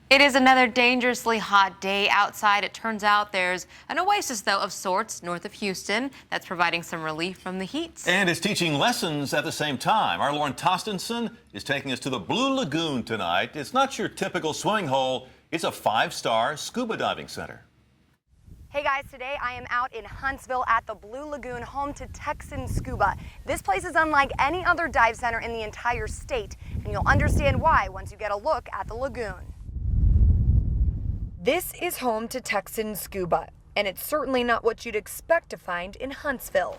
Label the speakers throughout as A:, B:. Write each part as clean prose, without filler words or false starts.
A: It is another dangerously hot day outside. It turns out there's an oasis, though, of sorts north of Houston that's providing some relief from the heat.
B: And it's teaching lessons at the same time. Our Lauren Tostenson is taking us to the Blue Lagoon tonight. It's not your typical swimming hole. It's a 5-star scuba diving center.
C: Hey guys, today I am out in Huntsville at the Blue Lagoon, home to Texan Scuba. This place is unlike any other dive center in the entire state, and you'll understand why once you get a look at the lagoon. This is home to Texan Scuba, and it's certainly not what you'd expect to find in Huntsville.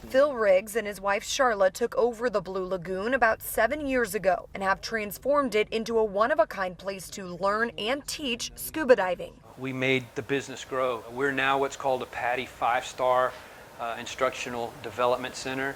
C: Phil Riggs and his wife Charla took over the Blue Lagoon about 7 years ago and have transformed it into a one-of-a-kind place to learn and teach scuba diving.
D: We made the business grow. We're now what's called a PADI 5-star instructional development center,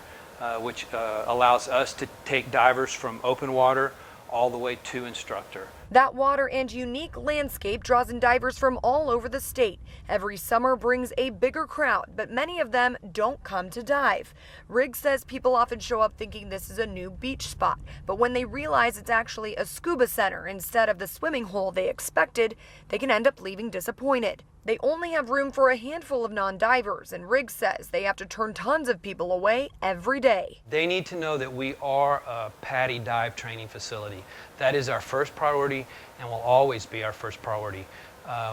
D: which allows us to take divers from open water all the way to instructor.
C: That water and unique landscape draws in divers from all over the state. Every summer brings a bigger crowd, but many of them don't come to dive. Riggs says people often show up thinking this is a new beach spot, but when they realize it's actually a scuba center instead of the swimming hole they expected, they can end up leaving disappointed. They only have room for a handful of non-divers, and Riggs says they have to turn tons of people away every day.
D: They need to know that we are a PADI dive training facility. That is our first priority and will always be our first priority.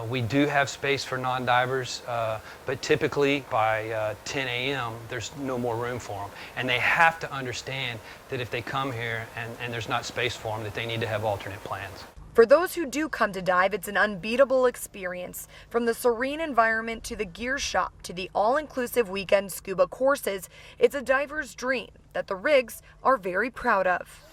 D: We do have space for non-divers, but typically by 10 a.m. there's no more room for them. And they have to understand that if they come here and there's not space for them, that they need to have alternate plans.
C: For those who do come to dive, it's an unbeatable experience. From the serene environment to the gear shop to the all-inclusive weekend scuba courses, it's a diver's dream that the Riggs are very proud of.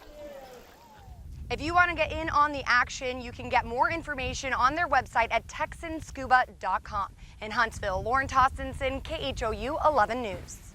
C: If you want to get in on the action, you can get more information on their website at texanscuba.com. In Huntsville, Lauren Tostenson, KHOU 11 News.